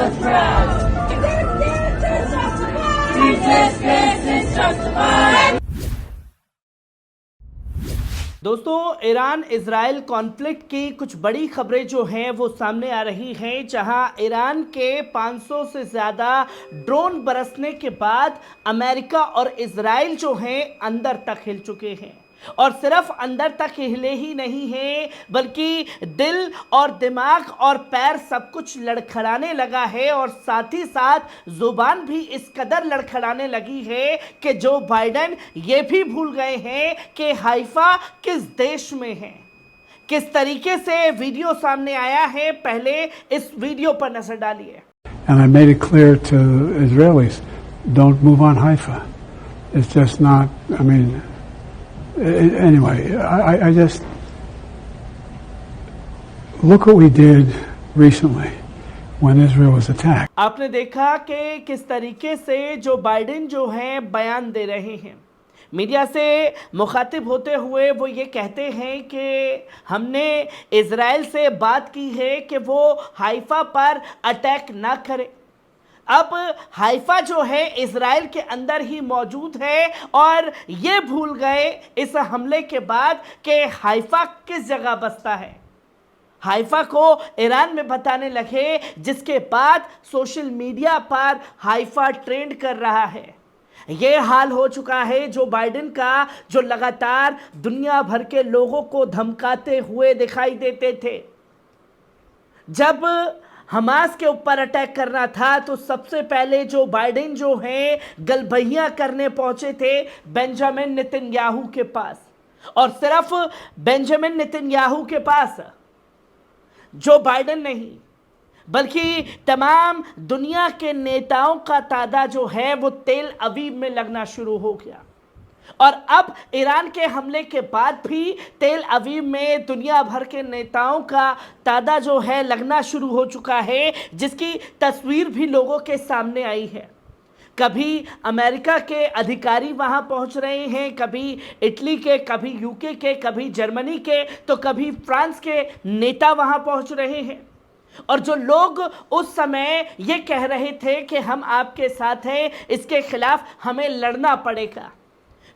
was proud. Resistance is justified. दोस्तों, Iran Israel conflict की कुछ बड़ी खबरें जो हैं वो सामने आ रही हैं, जहां ईरान के 500 से ज़्यादा ड्रोन बरसने के बाद अमेरिका और इजराइल जो हैं अंदर तक हिल चुके हैं। और सिर्फ अंदर तक हिले ही नहीं हैं, बल्कि दिल और दिमाग और पैर सब कुछ लड़खड़ाने लगा है। और साथ ही साथ जुबान भी इस कदर लड़खड़ाने लगी है कि जो बाइडेन ये भी भूल गए हैं कि हाइफा किस देश में है। किस तरीके से वीडियो सामने आया है, पहले इस वीडियो पर नजर डालिए। And I made it clear to Israelis, don't move on Haifa. It's just not, I mean, anyway, I just look what we did recently when Israel was attacked. आपने देखा कि किस तरीके से जो बाइडेन जो हैं बयान दे रहे हैं, मीडिया से मुखातिब होते हुए वो ये कहते हैं कि हमने इजराइल से बात की है कि वो हाइफा पर अटैक ना करे। अब हाइफा जो है इजराइल के अंदर ही मौजूद है और ये भूल गए इस हमले के बाद कि हाइफा किस जगह बसता है। हाइफा को ईरान में बताने लगे, जिसके बाद सोशल मीडिया पर हाइफा ट्रेंड कर रहा है। ये हाल हो चुका है जो बाइडेन का, जो लगातार दुनिया भर के लोगों को धमकाते हुए दिखाई देते थे। जब हमास के ऊपर अटैक करना था तो सबसे पहले जो बाइडेन जो हैं गलबहियां करने पहुंचे थे बेंजामिन नेतन्याहू के पास। और सिर्फ बेंजामिन नेतन्याहू के पास, जो बाइडेन नहीं बल्कि तमाम दुनिया के नेताओं का तादा जो है वो तेल अवीव में लगना शुरू हो गया। और अब ईरान के हमले के बाद भी तेल अवीव में दुनिया भर के नेताओं का तादा जो है लगना शुरू हो चुका है, जिसकी तस्वीर भी लोगों के सामने आई है। कभी अमेरिका के अधिकारी वहां पहुंच रहे हैं, कभी इटली के, कभी यूके के, कभी जर्मनी के, तो कभी फ्रांस के नेता वहां पहुंच रहे हैं। और जो लोग उस समय ये कह रहे थे कि हम आपके साथ हैं, इसके खिलाफ हमें लड़ना पड़ेगा,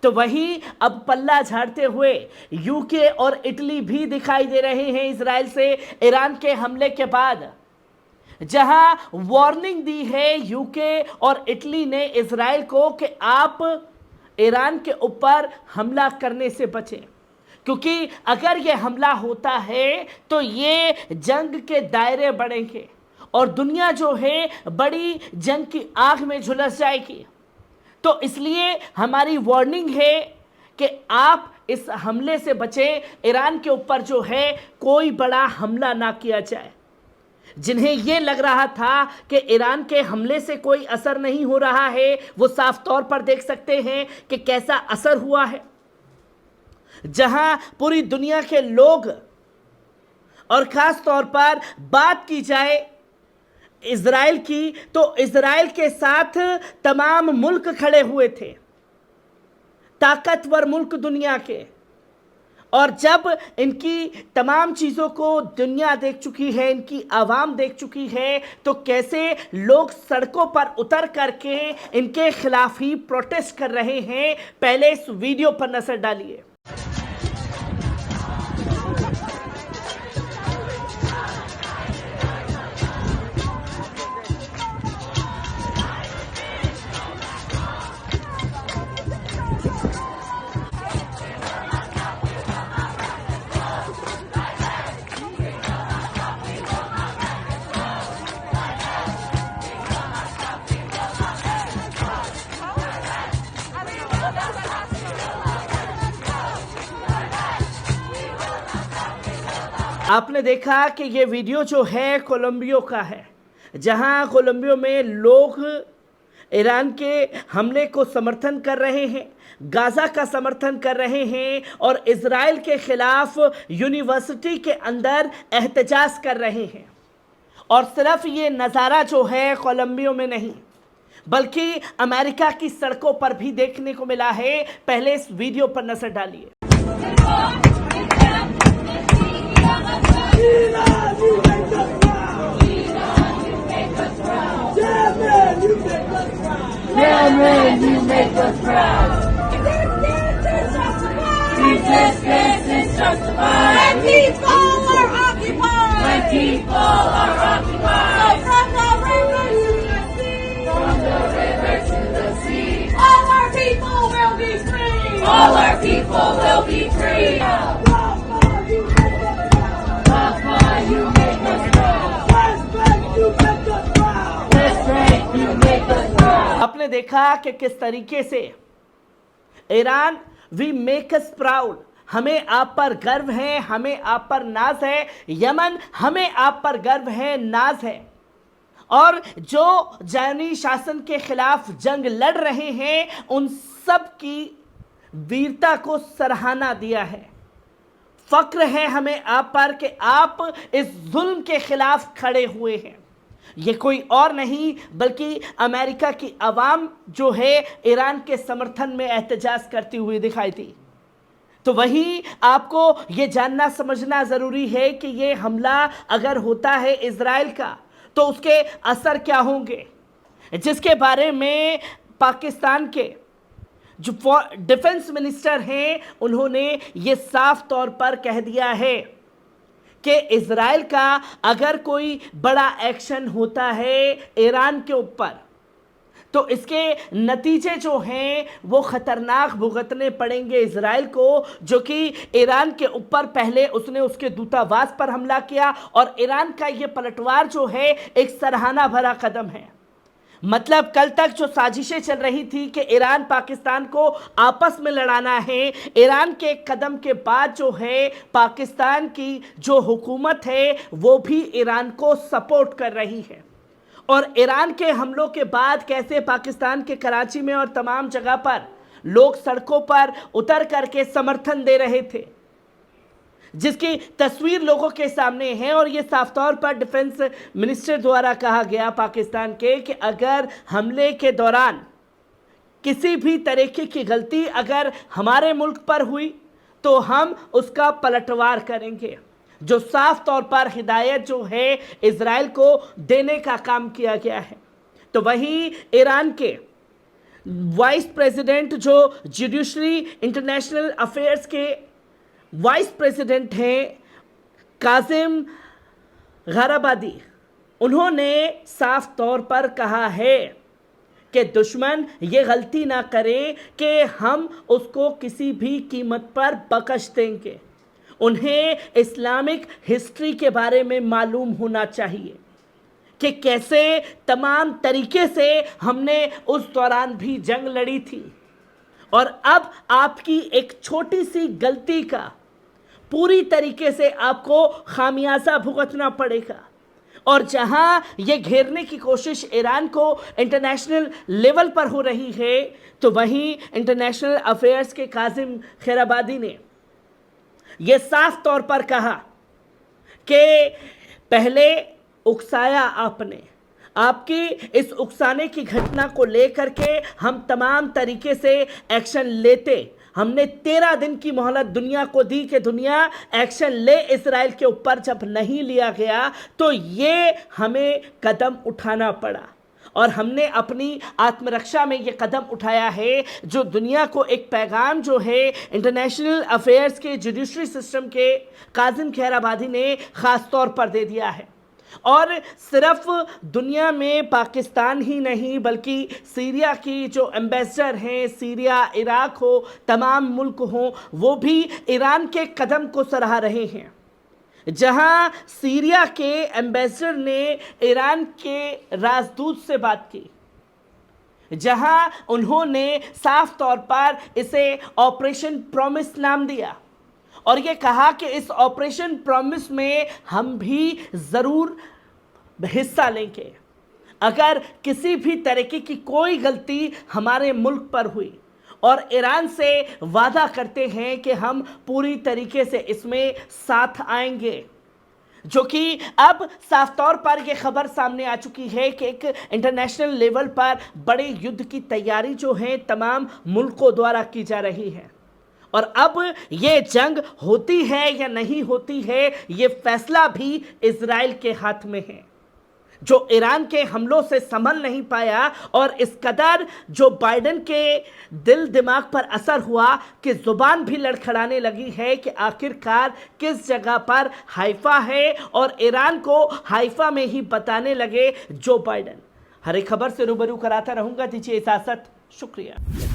तो वही अब पल्ला झाड़ते हुए यूके और इटली भी दिखाई दे रहे हैं इजराइल से ईरान के हमले के बाद। जहां वार्निंग दी है यूके और इटली ने इजराइल को कि आप ईरान के ऊपर हमला करने से बचें, क्योंकि अगर ये हमला होता है तो ये जंग के दायरे बढ़ेंगे और दुनिया जो है बड़ी जंग की आग में झुलस जाएगी। तो इसलिए हमारी वार्निंग है कि आप इस हमले से बचें, ईरान के ऊपर जो है कोई बड़ा हमला ना किया जाए। जिन्हें यह लग रहा था कि ईरान के हमले से कोई असर नहीं हो रहा है, वो साफ तौर पर देख सकते हैं कि कैसा असर हुआ है। जहां पूरी दुनिया के लोग, और खास तौर पर बात की जाए इजराइल की, तो इजराइल के साथ तमाम मुल्क खड़े हुए थे, ताकतवर मुल्क दुनिया के। और जब इनकी तमाम चीज़ों को दुनिया देख चुकी है, इनकी आवाम देख चुकी है, तो कैसे लोग सड़कों पर उतर करके इनके खिलाफ ही प्रोटेस्ट कर रहे हैं, पहले इस वीडियो पर नजर डालिए। आपने देखा कि ये वीडियो जो है कोलंबिया का है, जहां कोलंबिया में लोग ईरान के हमले को समर्थन कर रहे हैं, गाज़ा का समर्थन कर रहे हैं और इजराइल के खिलाफ यूनिवर्सिटी के अंदर एहतजाज कर रहे हैं। और सिर्फ ये नज़ारा जो है कोलंबिया में नहीं बल्कि अमेरिका की सड़कों पर भी देखने को मिला है। पहले इस वीडियो पर नजर डालिए। Iran, you make us proud. Cameron, you make us proud. Resistance is justified. When people are occupied. When people are occupied. So from the river to the sea. From the river to the sea. All our people will be free. All our people will be free. Rafa, you make us proud. Papa, you make us proud. West Bank, you make us proud. आपने देखा कि किस तरीके से Iran we make us proud, हमें आप पर गर्व है, हमें आप पर नाज है। यमन, हमें आप पर गर्व है, नाज है। और जो जानी शासन के खिलाफ जंग लड़ रहे हैं उन सब की वीरता को सराहना दिया है। फक्र है हमें आप पर कि आप इस जुल्म के खिलाफ खड़े हुए हैं। ये कोई और नहीं बल्कि अमेरिका की आवाम जो है ईरान के समर्थन में एहतजाज करती हुई दिखाई दी। तो वहीं आपको ये जानना समझना ज़रूरी है कि ये हमला अगर होता है इजराइल का तो उसके असर क्या होंगे, जिसके बारे में पाकिस्तान के जो डिफेंस मिनिस्टर हैं उन्होंने ये साफ तौर पर कह दिया है कि इजराइल का अगर कोई बड़ा एक्शन होता है ईरान के ऊपर तो इसके नतीजे जो हैं वो ख़तरनाक भुगतने पड़ेंगे इजराइल को, जो कि ईरान के ऊपर पहले उसने उसके दूतावास पर हमला किया और ईरान का ये पलटवार जो है एक सराहना भरा कदम है। मतलब कल तक जो साजिशें चल रही थी कि ईरान पाकिस्तान को आपस में लड़ाना है, ईरान के कदम के बाद जो है पाकिस्तान की जो हुकूमत है वो भी ईरान को सपोर्ट कर रही है। और ईरान के हमलों के बाद कैसे पाकिस्तान के कराची में और तमाम जगह पर लोग सड़कों पर उतर करके समर्थन दे रहे थे, जिसकी तस्वीर लोगों के सामने है। और ये साफ तौर पर डिफेंस मिनिस्टर द्वारा कहा गया पाकिस्तान के कि अगर हमले के दौरान किसी भी तरीके की गलती अगर हमारे मुल्क पर हुई तो हम उसका पलटवार करेंगे, जो साफ तौर पर हिदायत जो है इजराइल को देने का काम किया गया है। तो वहीं ईरान के वाइस प्रेसिडेंट जो जुडिशरी इंटरनेशनल अफेयर्स के वाइस प्रेसिडेंट हैं काजिम गराबादी, उन्होंने साफ तौर पर कहा है कि दुश्मन ये गलती ना करे कि हम उसको किसी भी कीमत पर बख्श देंगे। उन्हें इस्लामिक हिस्ट्री के बारे में मालूम होना चाहिए कि कैसे तमाम तरीके से हमने उस दौरान भी जंग लड़ी थी और अब आपकी एक छोटी सी गलती का पूरी तरीके से आपको खामियाजा भुगतना पड़ेगा। और जहां ये घेरने की कोशिश ईरान को इंटरनेशनल लेवल पर हो रही है तो वहीं इंटरनेशनल अफेयर्स के काजिम खैराबादी ने ये साफ तौर पर कहा कि पहले उकसाया आपने, आपकी इस उकसाने की घटना को लेकर के हम तमाम तरीके से एक्शन लेते। हमने 13 दिन की मोहलत दुनिया को दी कि दुनिया एक्शन ले इजराइल के ऊपर, जब नहीं लिया गया तो ये हमें कदम उठाना पड़ा और हमने अपनी आत्मरक्षा में ये कदम उठाया है, जो दुनिया को एक पैगाम जो है इंटरनेशनल अफेयर्स के जुडिशरी सिस्टम के काजिम खैराबादी ने ख़ास तौर पर दे दिया है। और सिर्फ दुनिया में पाकिस्तान ही नहीं बल्कि सीरिया की जो एम्बेसडर हैं, सीरिया इराक हो, तमाम मुल्क हों, वो भी ईरान के कदम को सराह रहे हैं। जहां सीरिया के एम्बेसडर ने ईरान के राजदूत से बात की, जहां उन्होंने साफ तौर पर इसे ऑपरेशन प्रॉमिस नाम दिया और ये कहा कि इस ऑपरेशन प्रॉमिस में हम भी ज़रूर हिस्सा लेंगे अगर किसी भी तरीके की कोई गलती हमारे मुल्क पर हुई, और ईरान से वादा करते हैं कि हम पूरी तरीके से इसमें साथ आएंगे। जो कि अब साफ तौर पर यह खबर सामने आ चुकी है कि एक इंटरनेशनल लेवल पर बड़े युद्ध की तैयारी जो है तमाम मुल्कों द्वारा की जा रही है और अब ये जंग होती है या नहीं होती है ये फैसला भी इजराइल के हाथ में है। जो ईरान के हमलों से संभल नहीं पाया और इस कदर जो बाइडेन के दिल दिमाग पर असर हुआ कि जुबान भी लड़खड़ाने लगी है कि आखिरकार किस जगह पर हाइफा है और ईरान को हाइफा में ही बताने लगे जो बाइडेन। हर एक खबर से रूबरू कराता रहूंगा। दीजिए इजाजत, शुक्रिया।